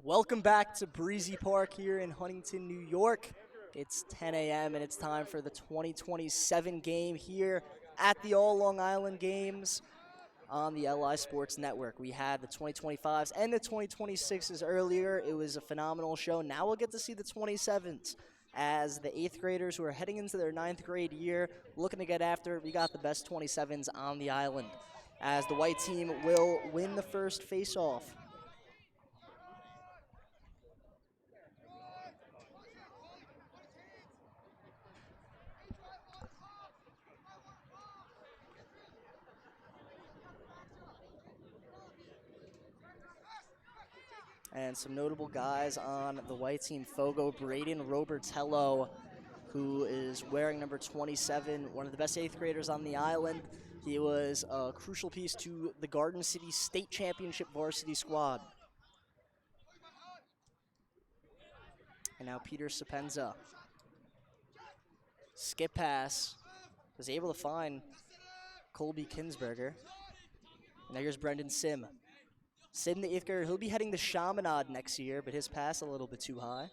Welcome back to Breezy Park here in Huntington, New York. It's 10 a.m. and it's time for the 2027 game here at the All Long Island Games on the LI Sports Network. We had the 2025s and the 2026s earlier. It was a phenomenal show. Now we'll get to see the 27s as the 8th graders who are heading into their 9th grade year looking to get after it. We got the best 27s on the island as the white team will win the first face-off. And some notable guys on the white team: Fogo, Braden Robertello, who is wearing number 27, one of the best 8th graders on the island. He was a crucial piece to the Garden City State Championship varsity squad. And now Peter Sapenza. Skip pass. Was able to find Colby Kinsberger. And now here's Brendan Sim. Sim, the 8th grader, he'll be heading to Chaminade next year, but his pass a little bit too high.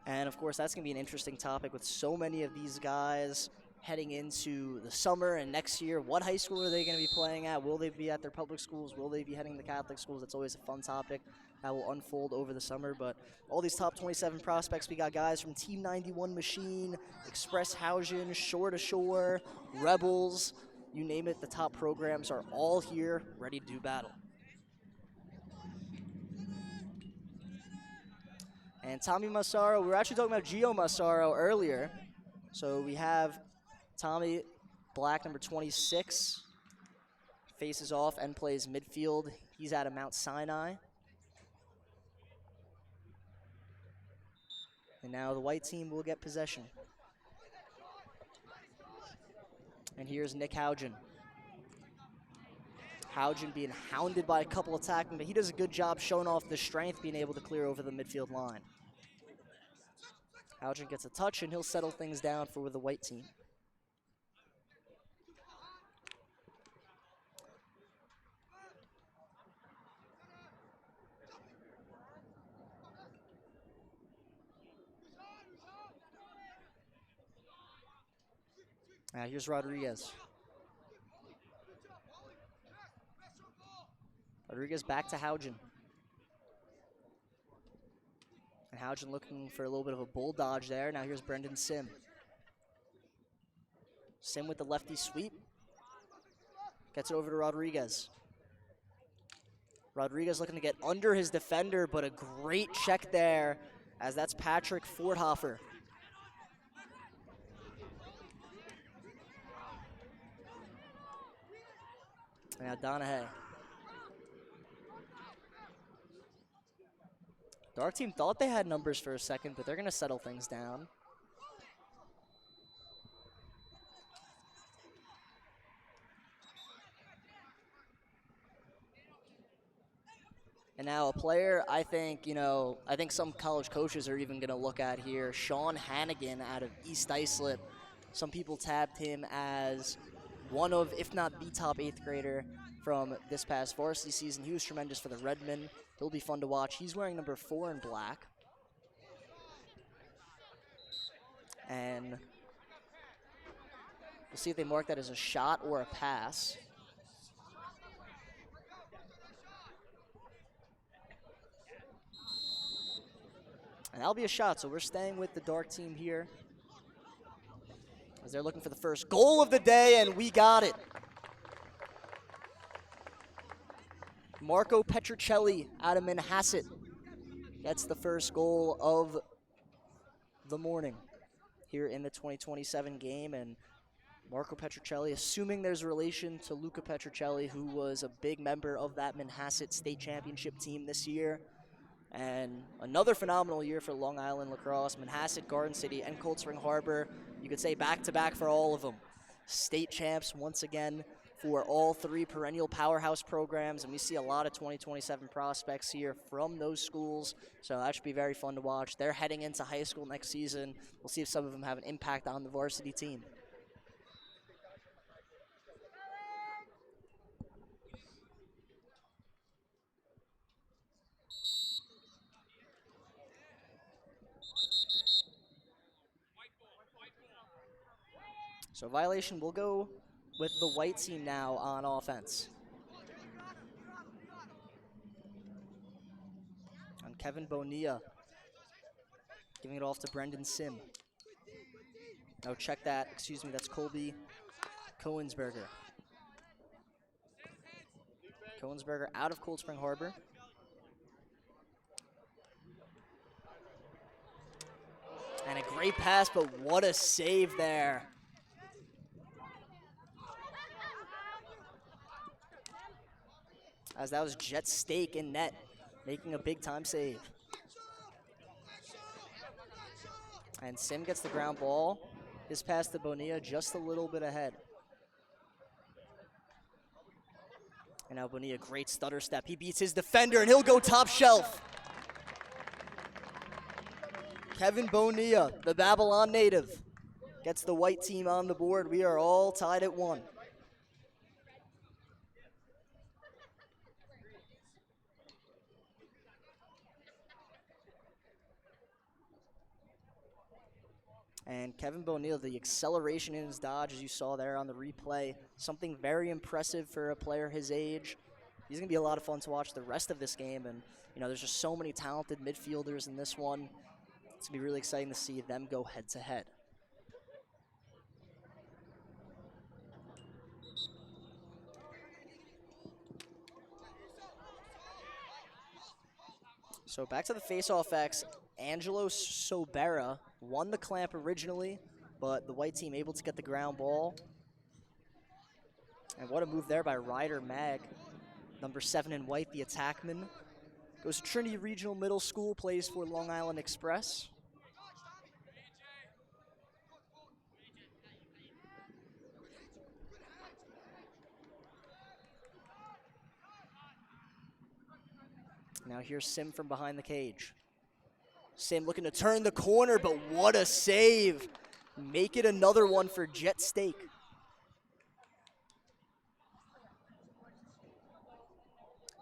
And of course, that's going to be an interesting topic with so many of these guys heading into the summer and next year. What high school are they going to be playing at? Will they be at their public schools? Will they be heading to Catholic schools? That's always a fun topic that will unfold over the summer. But all these top 27 prospects, we got guys from Team 91 Machine, Express Hausen, Shore to Shore, Rebels, you name it. The top programs are all here ready to do battle. And Tommy Massaro, we were actually talking about Gio Massaro earlier. So we have Tommy Black, number 26, faces off and plays midfield. He's out of Mount Sinai. And now the white team will get possession. And here's Nick Haugen. Haugen being hounded by a couple attacking, but he does a good job showing off the strength, being able to clear over the midfield line. Haugen gets a touch, and he'll settle things down for the white team. Now here's Rodriguez. Rodriguez back to Haugen. And Haugen looking for a little bit of a bull dodge there. Now here's Brendan Sim. Sim with the lefty sweep. Gets it over to Rodriguez. Rodriguez looking to get under his defender, but a great check there, as that's Patrick Forthofer. Now Donahue. Dark team thought they had numbers for a second, but they're going to settle things down. And now a player I think some college coaches are even going to look at here, Sean Hannigan out of East Islip. Some people tabbed him as one of, if not the top 8th grader from this past varsity season. He was tremendous for the Redmen. He'll be fun to watch. He's wearing number 4 in black. And we'll see if they mark that as a shot or a pass. And that'll be a shot, so we're staying with the dark team here, as they're looking for the first goal of the day, and we got it. Marco Petrocelli out of Manhasset gets the first goal of the morning here in the 2027 game. And Marco Petrocelli, assuming there's a relation to Luca Petrocelli, who was a big member of that Manhasset State Championship team this year. And another phenomenal year for Long Island Lacrosse. Manhasset, Garden City, and Cold Spring Harbor. You could say back-to-back for all of them. State champs once again for all 3 perennial powerhouse programs, and we see a lot of 2027 prospects here from those schools, so that should be very fun to watch. They're heading into high school next season. We'll see if some of them have an impact on the varsity team. So violation will go with the white team now on offense. On Kevin Bonilla, giving it off to Brendan Sim. Oh, check that, excuse me, that's Colby Cohensberger. Cohensberger out of Cold Spring Harbor. And a great pass, but what a save there. As that was Jet Stake in net, making a big time save. And Sim gets the ground ball. His pass to Bonilla just a little bit ahead. And now Bonilla, great stutter step. He beats his defender and he'll go top shelf. Kevin Bonilla, the Babylon native, gets the white team on the board. We are all tied at 1. And Kevin Bonilla, the acceleration in his dodge, as you saw there on the replay, something very impressive for a player his age. He's going to be a lot of fun to watch the rest of this game. And, you know, there's just so many talented midfielders in this one. It's going to be really exciting to see them go head-to-head. So back to the face-off X. Angelo Sobera won the clamp originally, but the white team able to get the ground ball. And what a move there by Ryder Mag. Number 7 in white, the attackman. Goes to Trinity Regional Middle School, plays for Long Island Express. Now here's Sim from behind the cage. Sim looking to turn the corner, but what a save. Make it another one for Jet Stake.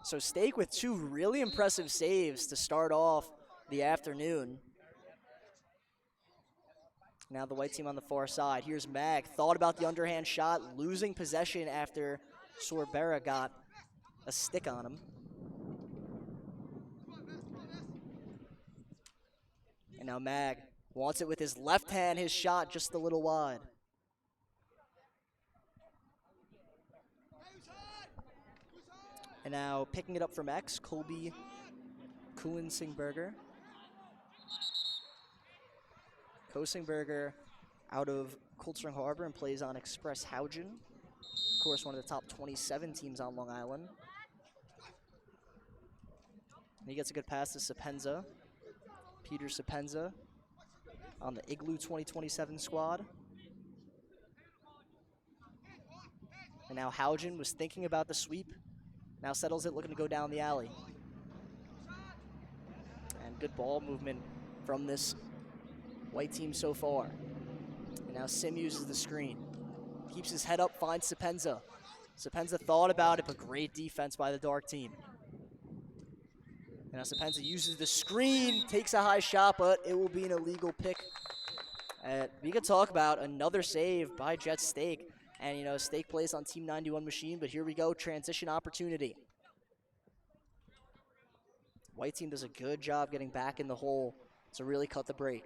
So Stake with 2 really impressive saves to start off the afternoon. Now the white team on the far side. Here's Mag, thought about the underhand shot, losing possession after Sorbera got a stick on him. And now Mag wants it with his left hand, his shot just a little wide. And now picking it up from X, Colby Kuhnsingberger. Kosingberger out of Cold Spring Harbor and plays on Express Haugen. Of course, one of the top 27 teams on Long Island. And he gets a good pass to Sapenza. Peter Sapenza on the Igloo 2027 squad. And now Haugen was thinking about the sweep. Now settles it, looking to go down the alley. And good ball movement from this white team so far. And now Sim uses the screen. Keeps his head up, finds Sapenza. Sapenza thought about it, but great defense by the dark team. And now Sapenza uses the screen, takes a high shot, but it will be an illegal pick. We could talk about another save by Jet Stake. And, you know, Stake plays on Team 91 machine, but here we go, transition opportunity. White team does a good job getting back in the hole to really cut the break.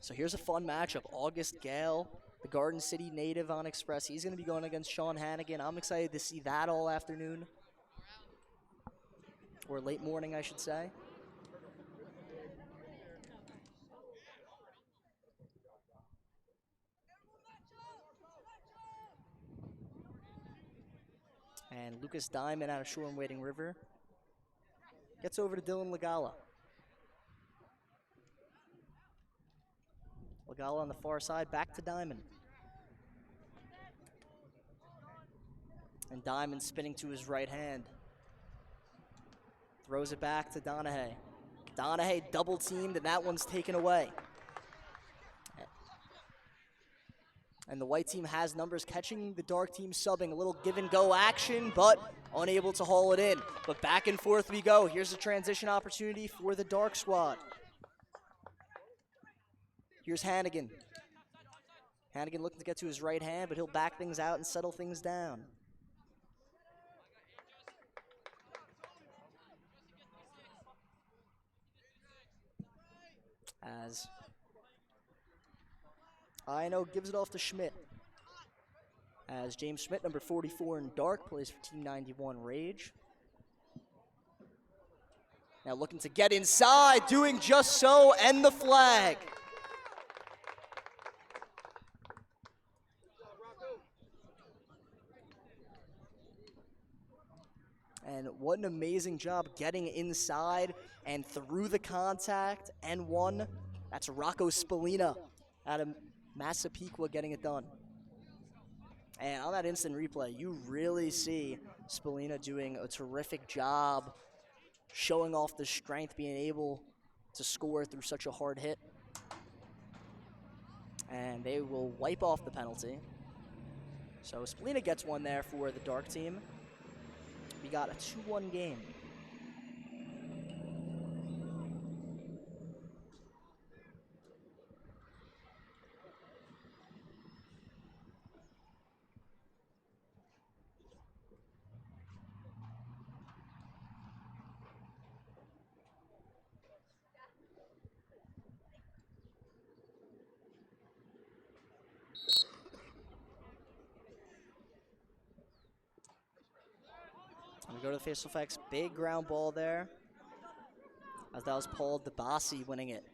So here's a fun matchup. August Gale, the Garden City native on Express. He's going to be going against Sean Hannigan. I'm excited to see that all afternoon. Or late morning, I should say. And Lucas Diamond out of Shore and Wading River gets over to Dylan Legala. Legala on the far side, back to Diamond. And Diamond spinning to his right hand. Throws it back to Donahue. Donahue double teamed, and that one's taken away. And the white team has numbers, catching the dark team subbing. A little give and go action, but unable to haul it in. But back and forth we go. Here's a transition opportunity for the dark squad. Here's Hannigan. Hannigan looking to get to his right hand, but he'll back things out and settle things down. As Ino gives it off to Schmidt. As James Schmidt, number 44 in dark, plays for Team 91 Rage. Now looking to get inside, doing just so, and the flag. And what an amazing job getting inside and through the contact and one. That's Rocco Spallina out of Massapequa getting it done. And on that instant replay, you really see Spallina doing a terrific job showing off the strength, being able to score through such a hard hit. And they will wipe off the penalty. So Spallina gets one there for the dark team. We got a 2-1 game. We go to the facial effects. Big ground ball there. As that was Paul DeBassi winning it.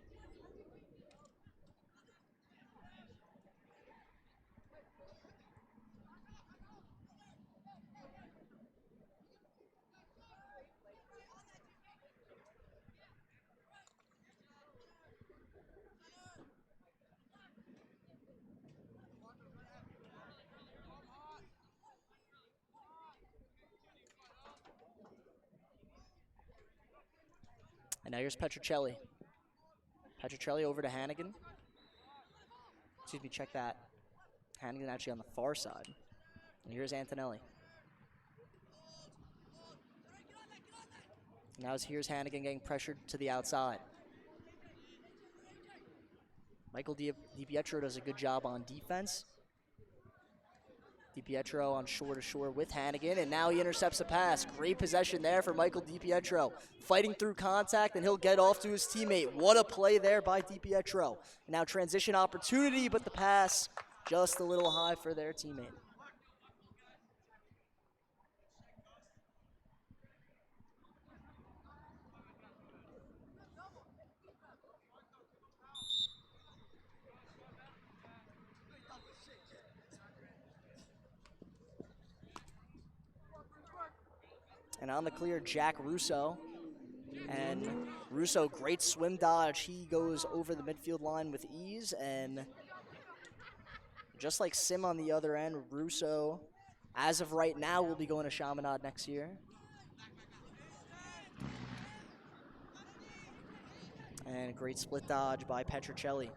And now here's Petrocelli. Petrocelli over to Hannigan. Excuse me, check that. Hannigan actually on the far side. And here's Antonelli. Now here's Hannigan getting pressured to the outside. Michael DiPietro does a good job on defense. DiPietro on shore-to-shore with Hannigan, and now he intercepts a pass. Great possession there for Michael DiPietro. Fighting through contact, and he'll get off to his teammate. What a play there by DiPietro. Now transition opportunity, but the pass just a little high for their teammate. And on the clear, Jack Russo. And Russo, great swim dodge. He goes over the midfield line with ease. And just like Sim on the other end, Russo, as of right now, will be going to Chaminade next year. And a great split dodge by Petrocelli.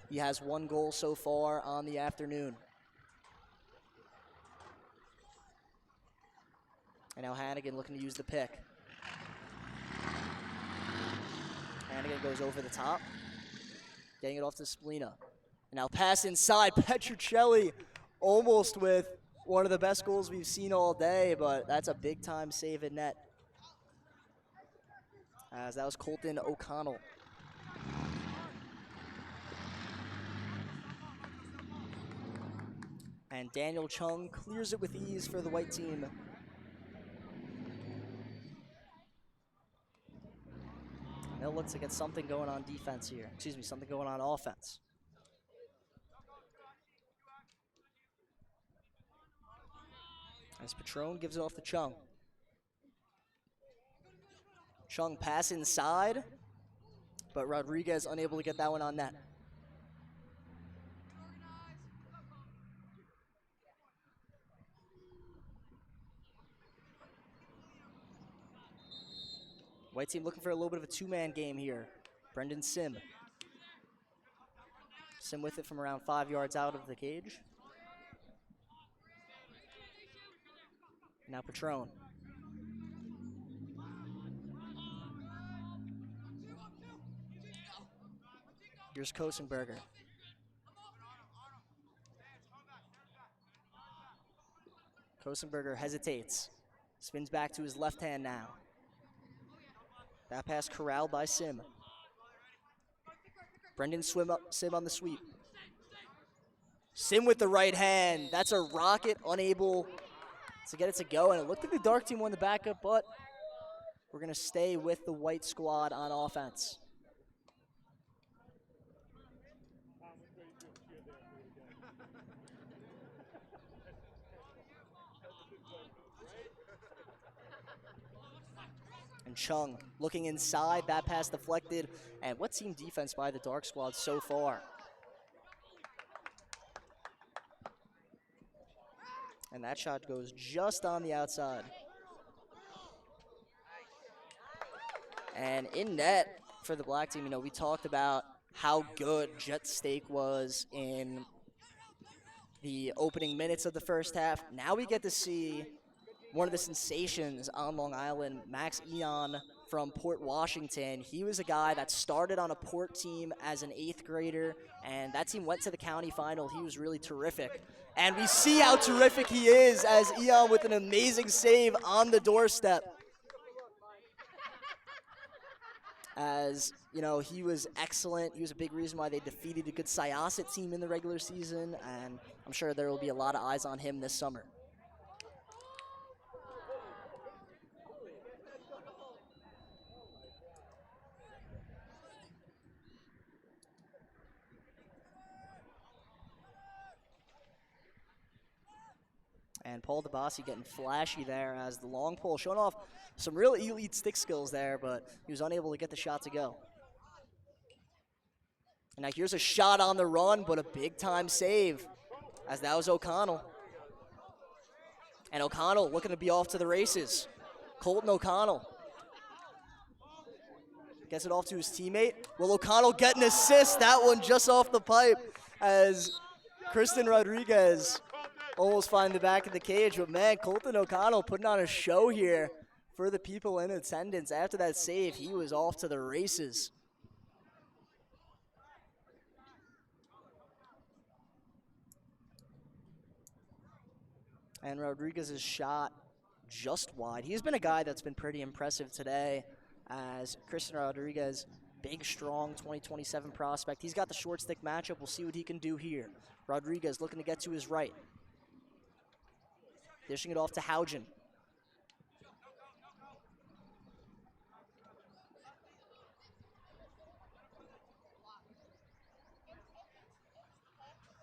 He has 1 goal so far on the afternoon. And now Hannigan looking to use the pick. Hannigan goes over the top, getting it off to Spallina. And now pass inside, Petrocelli almost with one of the best goals we've seen all day, but that's a big time save in net. As that was Colton O'Connell. And Daniel Chung clears it with ease for the white team. They'll look to get something going on defense here. Excuse me, something going on offense. As Patron gives it off to Chung. Chung pass inside, but Rodriguez unable to get that one on net. White team looking for a little bit of a 2-man game here. Brendan Sim. Sim with it from around 5 yards out of the cage. Now Patron. Here's Kosenberger. Kosenberger hesitates. Spins back to his left hand now. That pass corralled by Sim. Brendan Sim on the sweep. Sim with the right hand. That's a rocket, unable to get it to go. And it looked like the dark team won the backup, but we're going to stay with the white squad on offense. And Chung looking inside, that pass deflected. And what team defense by the dark squad so far? And that shot goes just on the outside. And in net for the black team, you know, we talked about how good Jet Steak was in the opening minutes of the first half. Now we get to see one of the sensations on Long Island, Max Eon from Port Washington. He was a guy that started on a Port team as an 8th grader, and that team went to the county final. He was really terrific. And we see how terrific he is as Eon with an amazing save on the doorstep. As, you know, he was excellent. He was a big reason why they defeated a good Syosset team in the regular season, and I'm sure there will be a lot of eyes on him this summer. And Paul DeBassi getting flashy there as the long pole, showing off some real elite stick skills there, but he was unable to get the shot to go. And now here's a shot on the run, but a big-time save, as that was O'Connell. And O'Connell looking to be off to the races. Colton O'Connell gets it off to his teammate. Will O'Connell get an assist? That one just off the pipe as Kristen Rodriguez almost find the back of the cage. But man, Colton O'Connell putting on a show here for the people in attendance. After that save, he was off to the races. And Rodriguez's shot just wide. He's been a guy that's been pretty impressive today, as Kristen Rodriguez, big, strong 2027 prospect. He's got the short stick matchup. We'll see what he can do here. Rodriguez looking to get to his right. Dishing it off to Haugen.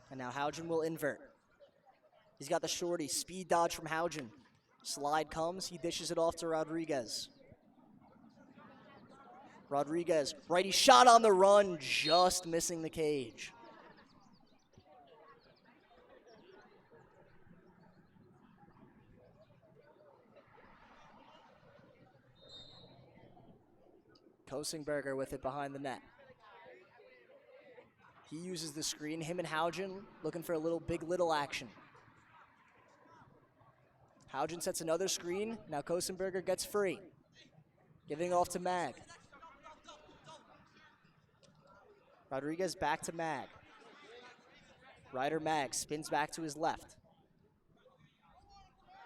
And now Haugen will invert. He's got the shorty, speed dodge from Haugen. Slide comes, he dishes it off to Rodriguez. Rodriguez, righty shot on the run, just missing the cage. Kosenberger with it behind the net. He uses the screen, him and Haugen looking for a little big little action. Haugen sets another screen, now Kosenberger gets free. Giving off to Mag. Rodriguez back to Mag. Ryder Mag spins back to his left.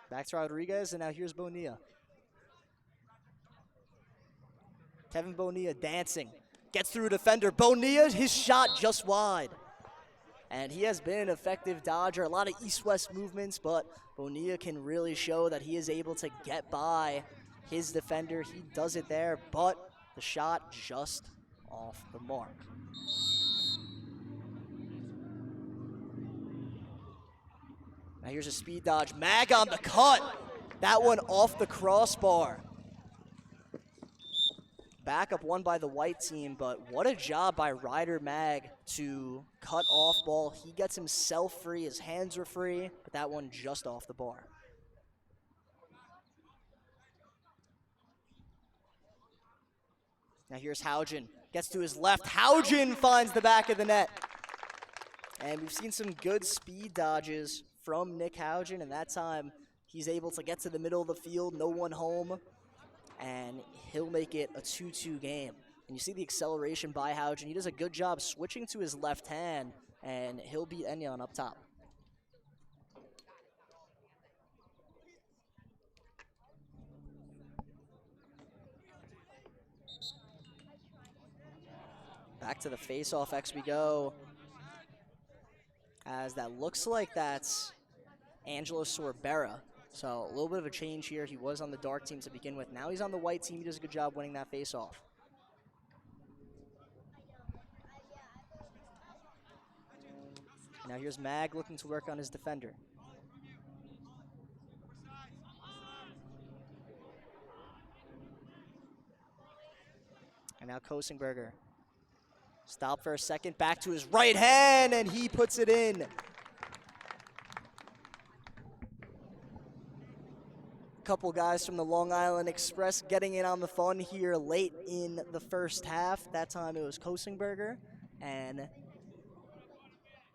Back to Rodriguez, and now here's Bonilla. Kevin Bonilla dancing. Gets through a defender. Bonilla, his shot just wide. And he has been an effective dodger. A lot of east-west movements, but Bonilla can really show that he is able to get by his defender. He does it there, but the shot just off the mark. Now here's a speed dodge. Mag on the cut. That one off the crossbar. Backup won by the white team, but what a job by Ryder Mag to cut off ball. He gets himself free, his hands were free, but that one just off the bar. Now here's Haugen, gets to his left. Haugen finds the back of the net. And we've seen some good speed dodges from Nick Haugen, and that time he's able to get to the middle of the field, no one home, and he'll make it a 2-2 game. And you see the acceleration by Haugen. He does a good job switching to his left hand, and he'll beat Enyon up top. Back to the face-off X we go. As that looks like that's Angelo Sorbera. So a little bit of a change here. He was on the dark team to begin with. Now he's on the white team. He does a good job winning that face-off. Now here's Mag looking to work on his defender. And now Kosingberger. Stop for a second, back to his right hand, and he puts it in. Couple guys from the Long Island Express getting in on the fun here late in the first half. That time it was Kosingberger, and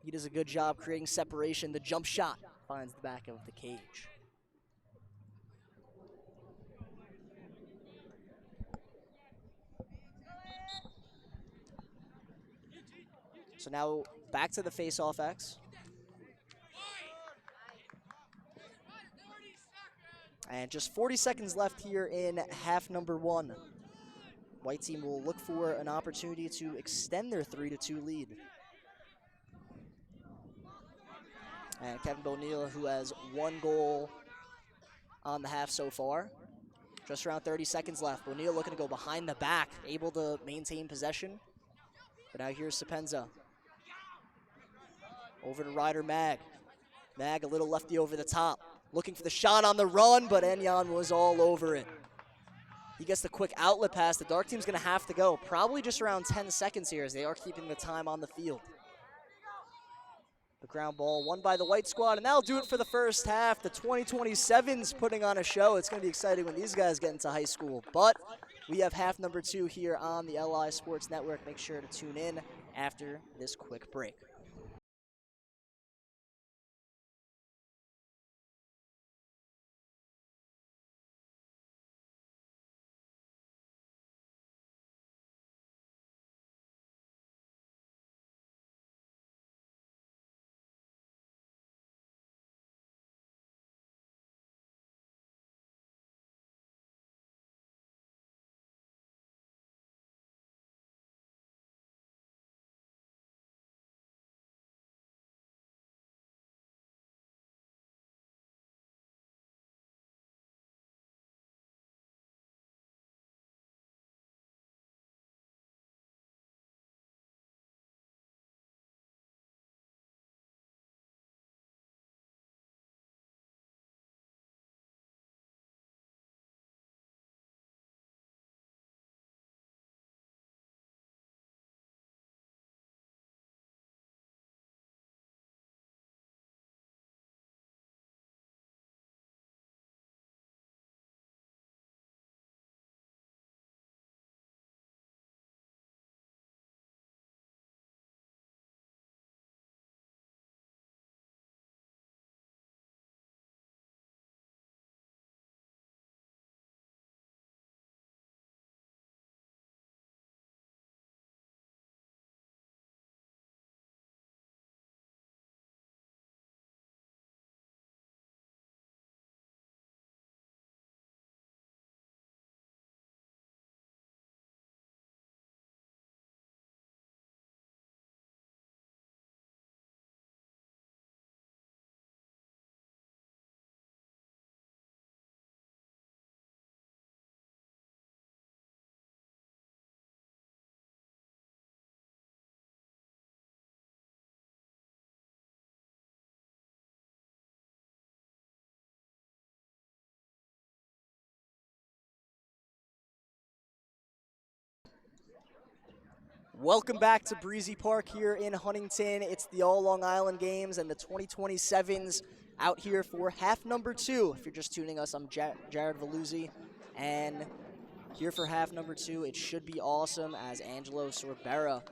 he does a good job creating separation. The jump shot finds the back of the cage. So now back to the face-off X. And just 40 seconds left here in half number 1. White team will look for an opportunity to extend their 3-2 lead. And Kevin Bonilla, who has 1 goal on the half so far. Just around 30 seconds left. Bonilla looking to go behind the back, able to maintain possession. But now here's Sapenza. Over to Ryder Mag. Mag a little lefty over the top. Looking for the shot on the run, but Enyan was all over it. He gets the quick outlet pass. The dark team's going to have to go. Probably just around 10 seconds here as they are keeping the time on the field. The ground ball won by the white squad, and that'll do it for the first half. The 2027's putting on a show. It's going to be exciting when these guys get into high school. But we have half number 2 here on the LI Sports Network. Make sure to tune in after this quick break. Welcome back to Breezy Park here in Huntington. It's the All Long Island Games and the 2027's out here for half number 2. If you're just tuning us, I'm Jared Veluzzi, and here for half number 2, it should be awesome as Angelo Sorbera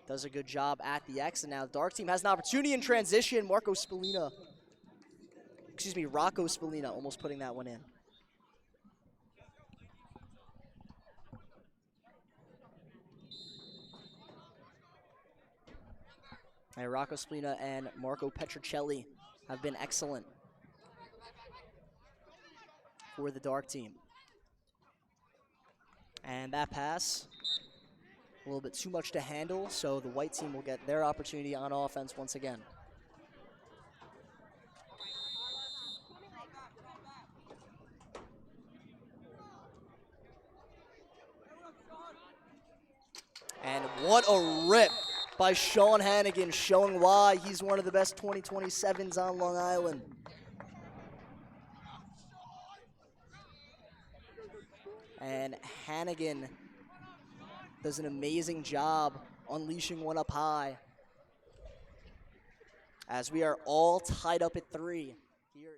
does a good job at the X. And now the dark team has an opportunity in transition. Rocco Spallina almost putting that one in. And Rocco Spallina and Marco Petrocelli have been excellent for the dark team. And that pass a little bit too much to handle, so the white team will get their opportunity on offense once again. And what a rip by Sean Hannigan, showing why he's one of the best 2027s on Long Island. And Hannigan does an amazing job unleashing one up high, as we are all tied up at 3 here.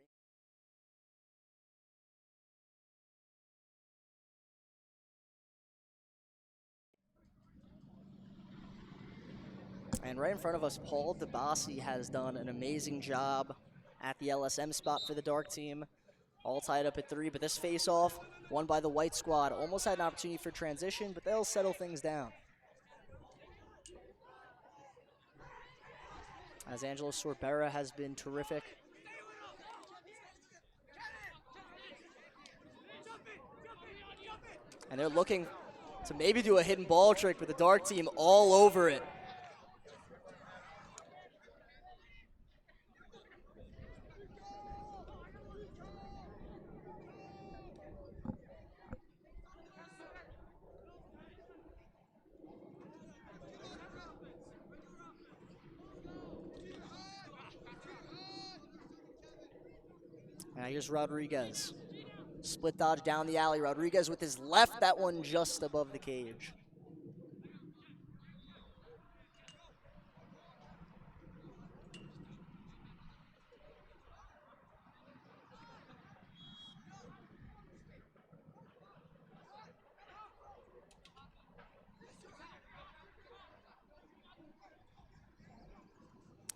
And right in front of us, Paul DeBassi has done an amazing job at the LSM spot for the dark team. All tied up at 3, but this face-off won by the white squad. Almost had an opportunity for transition, but they'll settle things down. As Angelo Sorbera has been terrific. And they're looking to maybe do a hidden ball trick, but the dark team all over it. Now here's Rodriguez. Split dodge down the alley. Rodriguez with his left, that one just above the cage.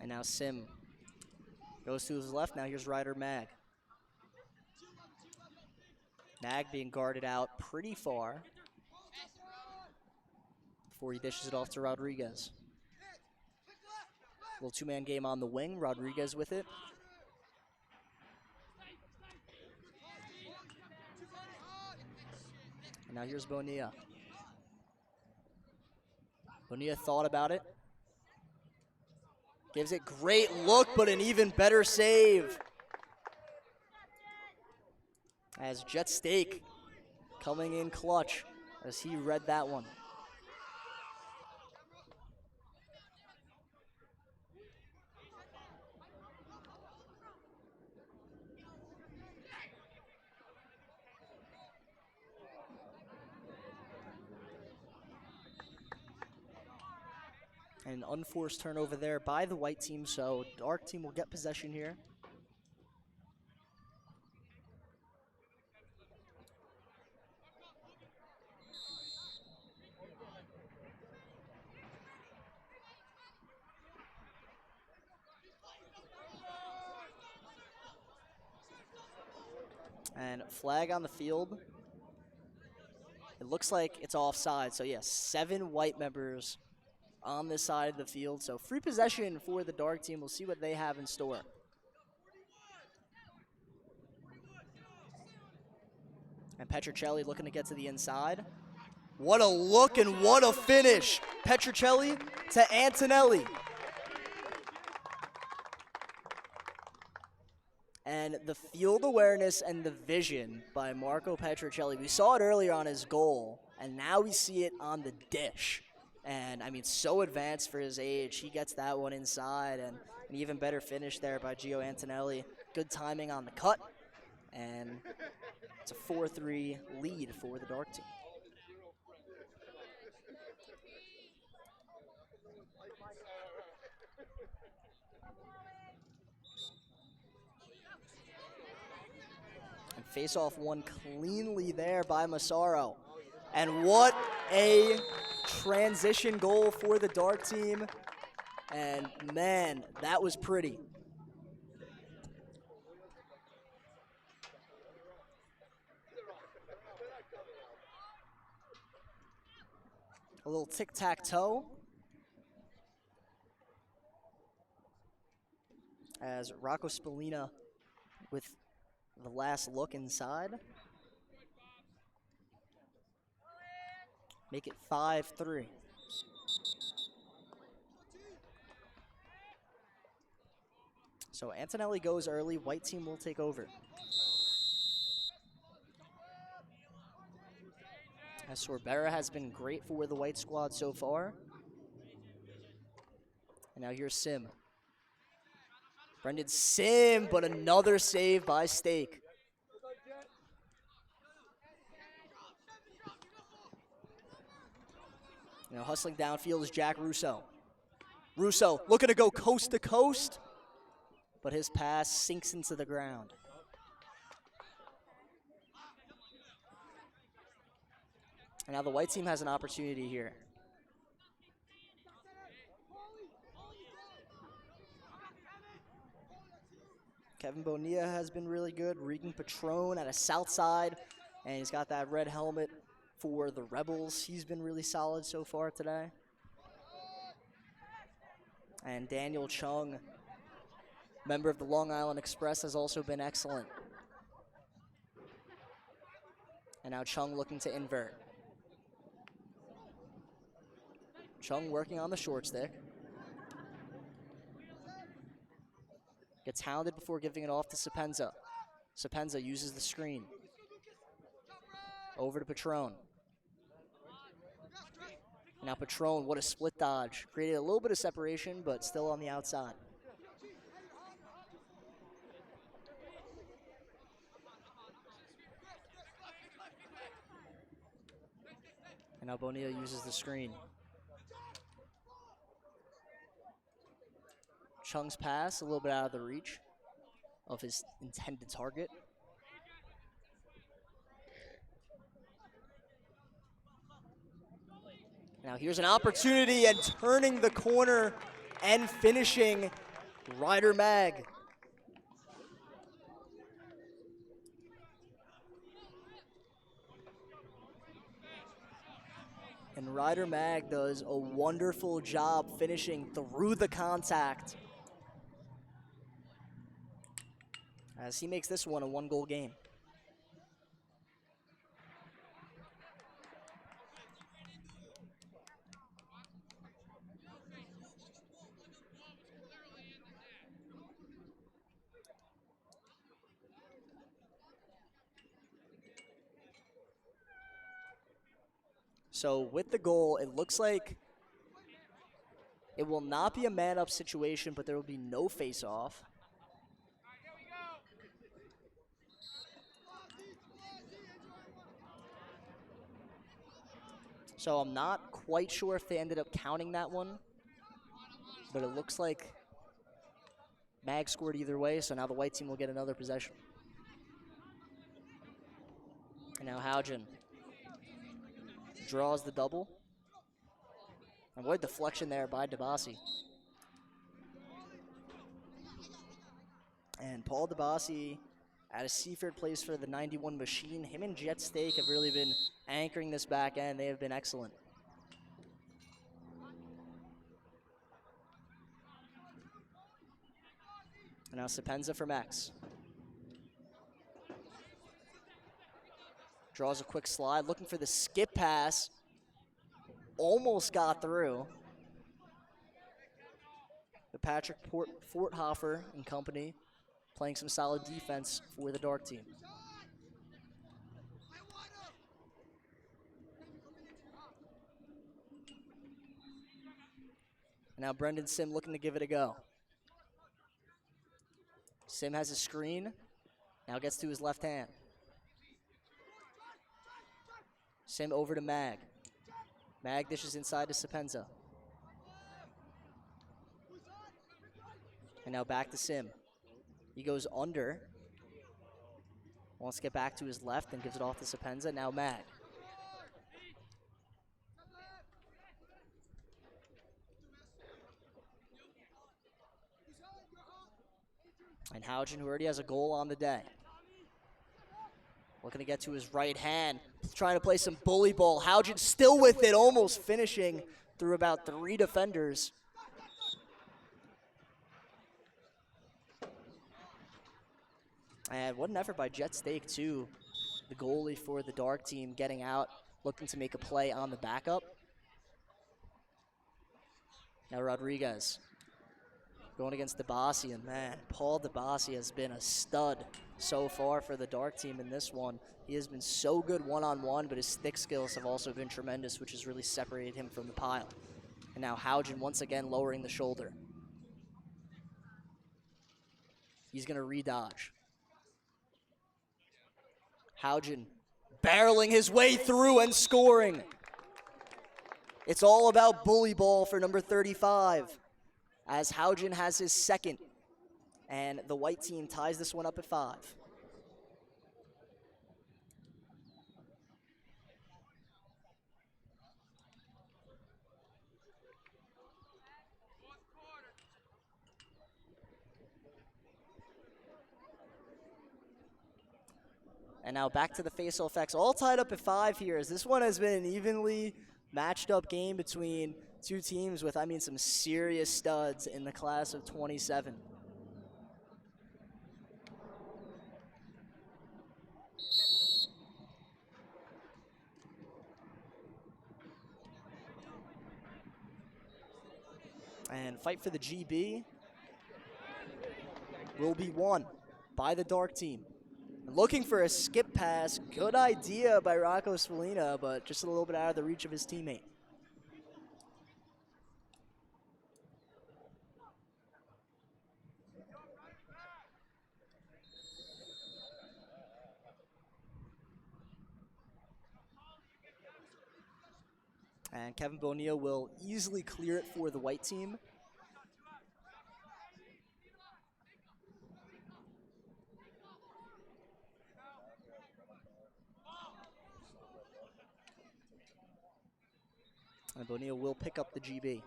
And now Sim goes to his left. Now here's Ryder Mag. Mag being guarded out pretty far before he dishes it off to Rodriguez. Little two-man game on the wing. Rodriguez with it. And now here's Bonilla. Bonilla thought about it. Gives it great look, but an even better save. As Jet Steak coming in clutch as he read that one. An unforced turnover there by the white team, so dark team will get possession here. And flag on the field. It looks like it's offside, so yes, 7 white members on this side of the field. So free possession for the dark team. We'll see what they have in store. And Petrocelli looking to get to the inside. What a look and what a finish. Petrocelli to Antonelli. And the field awareness and the vision by Marco Petrocelli. We saw it earlier on his goal, and now we see it on the dish. And, I mean, so advanced for his age. He gets that one inside, and an even better finish there by Gio Antonelli. Good timing on the cut, and it's a 4-3 lead for the dark team. And face-off won cleanly there by Massaro. And what a transition goal for the dark team. And man, that was pretty. A little tic-tac-toe. As Rocco Spallina with the last look inside. Make it 5-3. So Antonelli goes early. White team will take over. As Sorbera has been great for the white squad so far. And now here's Sim. Brendan Sim, but another save by Stake. Now hustling downfield is Jack Russo. Russo looking to go coast to coast, but his pass sinks into the ground. And now the white team has an opportunity here. Kevin Bonilla has been really good. Regan Patron at a south side, and he's got that red helmet for the Rebels. He's been really solid so far today. And Daniel Chung, member of the Long Island Express, has also been excellent. And now Chung looking to invert. Chung working on the short stick. Gets hounded before giving it off to Sapenza. Sapenza uses the screen. Over to Patron. Now Patron, what a split dodge. Created a little bit of separation, but still on the outside. And now Bonilla uses the screen. Chung's pass, a little bit out of the reach of his intended target. Now here's an opportunity, and turning the corner and finishing, Ryder Mag. And Ryder Mag does a wonderful job finishing through the contact, as he makes this one a one-goal game. So with the goal, it looks like it will not be a man-up situation, but there will be no face-off. So I'm not quite sure if they ended up counting that one, but it looks like Mag scored either way, so now the white team will get another possession. And now Haugen draws the double. And what a deflection there by DeBasi. And Paul DeBasi at a Seaford place for the 91 machine. Him and Jet Steak have really been anchoring this back end. They have been excellent. And now Sapenza from X. Draws a quick slide, looking for the skip pass. Almost got through. But Patrick Forthofer and company playing some solid defense for the Dark team. And now Brendan Sim looking to give it a go. Sim has a screen, now gets to his left hand. Sim over to Mag. Mag dishes inside to Sapenza. And now back to Sim. He goes under. Wants to get back to his left and gives it off to Sapenza. Now Mag. And Haugen, who already has a goal on the day. Looking to get to his right hand. Trying to play some bully ball. Haugen still with it, almost finishing through about 3 defenders. And what an effort by Jet Steak, too. The goalie for the Dark team getting out, looking to make a play on the backup. Now Rodriguez. going against DeBasi, and man, Paul DeBasi has been a stud so far for the dark team in this one. He has been so good one-on-one, but his stick skills have also been tremendous, which has really separated him from the pile. And now Haugen once again lowering the shoulder. He's going to redodge. Haugen barreling his way through and scoring. It's all about bully ball for number 35, as Haugen has his second, and the white team ties this one up at 5. And now back to the face-off X, all tied up at 5 here, as this one has been an evenly matched up game between two teams with, some serious studs in the class of 27. And fight for the GB will be won by the dark team. Looking for a skip pass. Good idea by Rocco Spallina, but just a little bit out of the reach of his teammate. And Kevin Bonilla will easily clear it for the white team. And Bonilla will pick up the GB.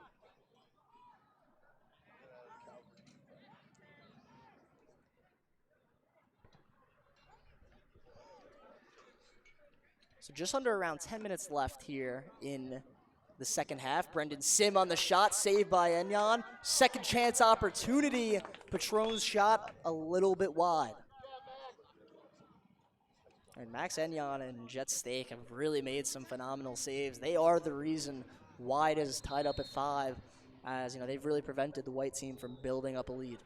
So just under around 10 minutes left here in the second half. Brendan Sim on the shot, saved by Enyon. Second chance opportunity. Patron's shot a little bit wide. And Max Enyon and Jet Steak have really made some phenomenal saves. They are the reason why it is tied up at 5, as they've really prevented the white team from building up a lead.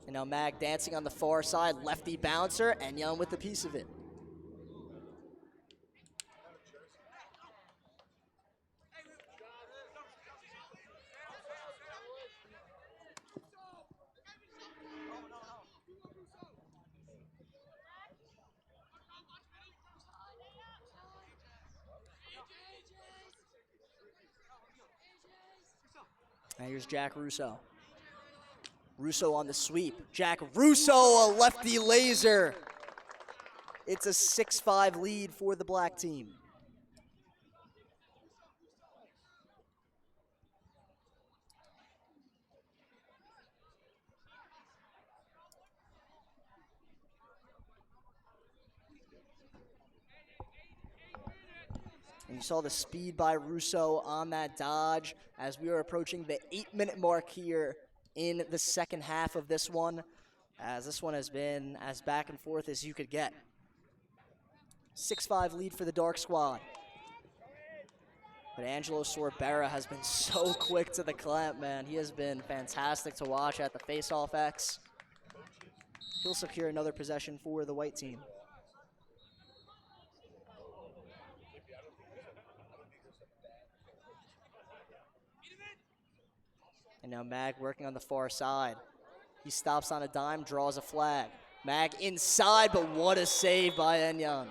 And now Mag dancing on the far side, lefty bouncer, Enyon with the piece of it. And here's Jack Russo. Russo on the sweep. Jack Russo, a lefty laser. It's a 6-5 lead for the black team. And you saw the speed by Russo on that dodge as we are approaching the 8-minute mark here in the second half of this one, as this one has been as back and forth as you could get. 6-5 lead for the dark squad. But Angelo Sorbera has been so quick to the clamp, man. He has been fantastic to watch at the face-off X. He'll secure another possession for the white team. And now Mag working on the far side. He stops on a dime, draws a flag. Mag inside, but what a save by Enyon.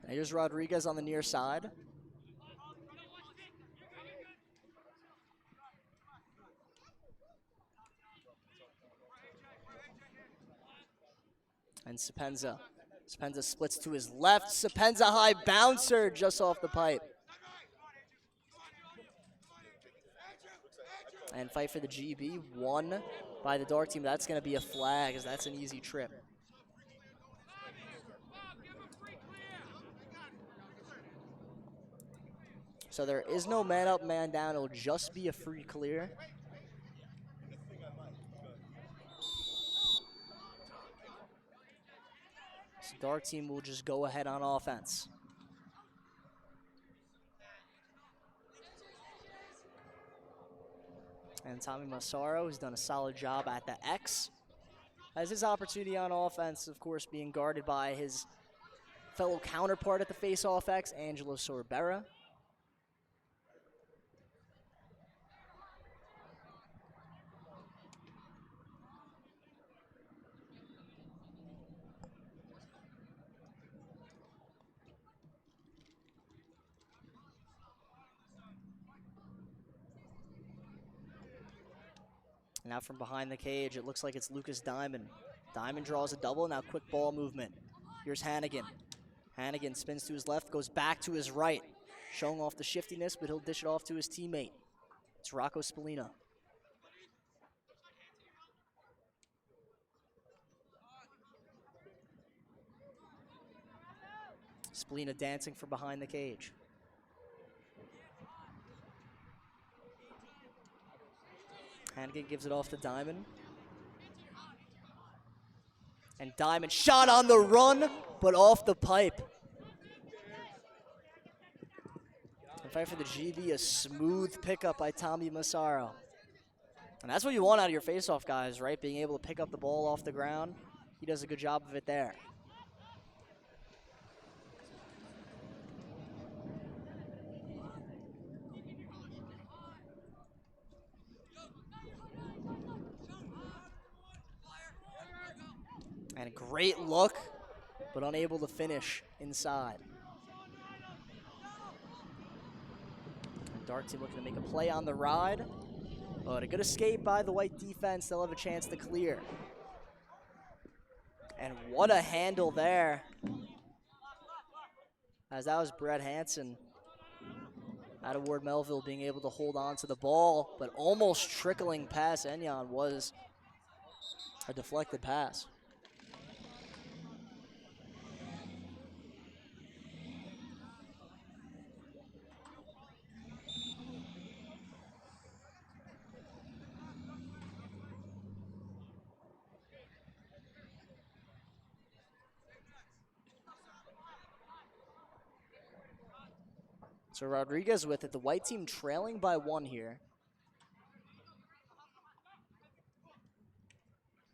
And here's Rodriguez on the near side. And Sapenza. Sapenza splits to his left. Sapenza high bouncer just off the pipe. and fight for the GB. Won by the dark team. That's going to be a flag, as that's an easy trip. So there is no man up, man down. It'll just be a free clear. So dark team will just go ahead on offense. And Tommy Massaro has done a solid job at the X. Has his opportunity on offense, of course, being guarded by his fellow counterpart at the face-off X, Angelo Sorbera. Now from behind the cage, it looks like it's Lucas Diamond. Diamond draws a double, now quick ball movement. Here's Hannigan. Hannigan spins to his left, goes back to his right, showing off the shiftiness, but he'll dish it off to his teammate. It's Rocco Spallina. Spallina dancing from behind the cage. Hannigan gives it off to Diamond. And Diamond shot on the run, but off the pipe. And fight for the GB, a smooth pickup by Tommy Massaro. And that's what you want out of your faceoff guys, right? Being able to pick up the ball off the ground. He does a good job of it there. And a great look, but unable to finish inside. Dark team looking to make a play on the ride, but a good escape by the white defense. They'll have a chance to clear. And what a handle there, as that was Brett Hansen out of Ward Melville being able to hold on to the ball, but almost trickling past Enyon was a deflected pass. So Rodriguez with it, the white team trailing by 1 here.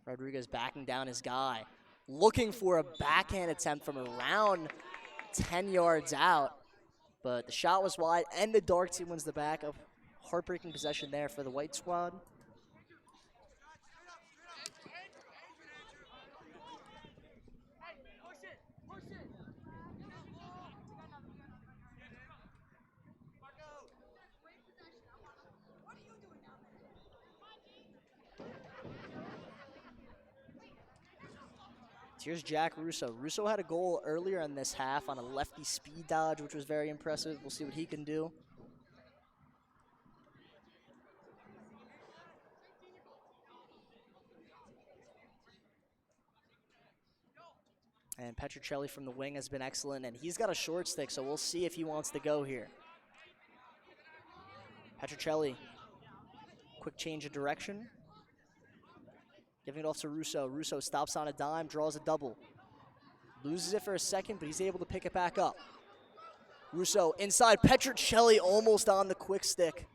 Rodriguez backing down his guy, looking for a backhand attempt from around 10 yards out, but the shot was wide, and the dark team wins the back. A heartbreaking possession there for the white squad. Here's Jack Russo. Russo had a goal earlier in this half on a lefty speed dodge, which was very impressive. We'll see what he can do. And Petruccelli from the wing has been excellent, and he's got a short stick, so we'll see if he wants to go here. Petruccelli, quick change of direction. Giving it off to Russo. Russo stops on a dime, draws a double. Loses it for a second, but he's able to pick it back up. Russo inside. Petruccelli almost on the quick stick.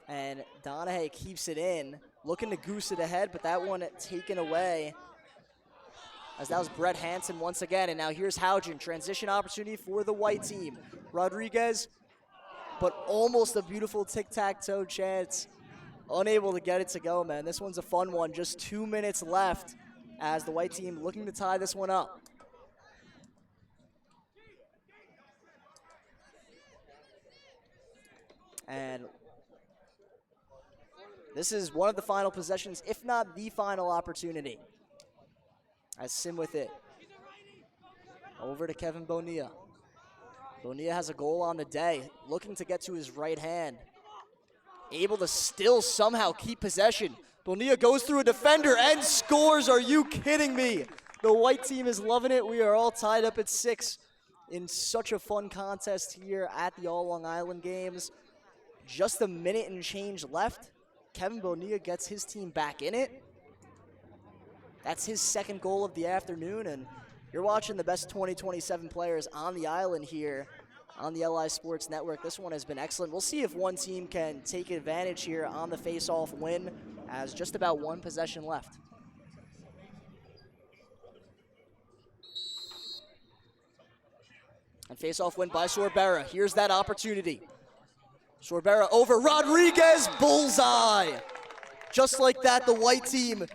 And Donahue keeps it in, looking to goose it ahead, but that one taken away, as that was Brett Hansen once again. And now here's Hougen. Transition opportunity for the white team. Rodriguez, but almost a beautiful tic-tac-toe chance. Unable to get it to go, man. This one's a fun one. Just 2 minutes left as the white team looking to tie this one up. And this is one of the final possessions, if not the final opportunity. As Sim with it. Over to Kevin Bonilla. Bonilla has a goal on the day, looking to get to his right hand. Able to still somehow keep possession. Bonilla goes through a defender and scores. Are you kidding me? The white team is loving it. We are all tied up at 6 in such a fun contest here at the All Long Island Games. Just a minute and change left. Kevin Bonilla gets his team back in it. That's his second goal of the afternoon, and you're watching the best 2027 players on the island here on the LI Sports Network. This one has been excellent. We'll see if one team can take advantage here on the face-off win, as just about one possession left. And face-off win by Sorbera. Here's that opportunity. Sorbera over Rodriguez, bullseye. Just like that, the white team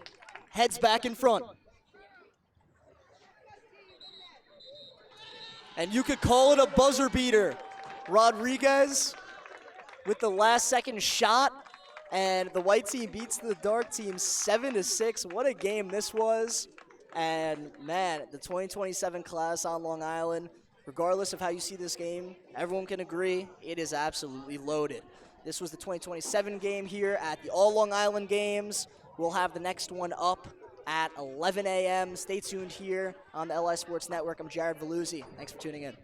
heads back in front. And you could call it a buzzer beater. Rodriguez with the last second shot, and the white team beats the dark team 7-6. What a game this was. And man, the 2027 class on Long Island, regardless of how you see this game, everyone can agree it is absolutely loaded. This was the 2027 game here at the All Long Island Games. We'll have the next one up at 11 a.m. Stay tuned here on the LI Sports Network. I'm Jared Veluzzi. Thanks for tuning in.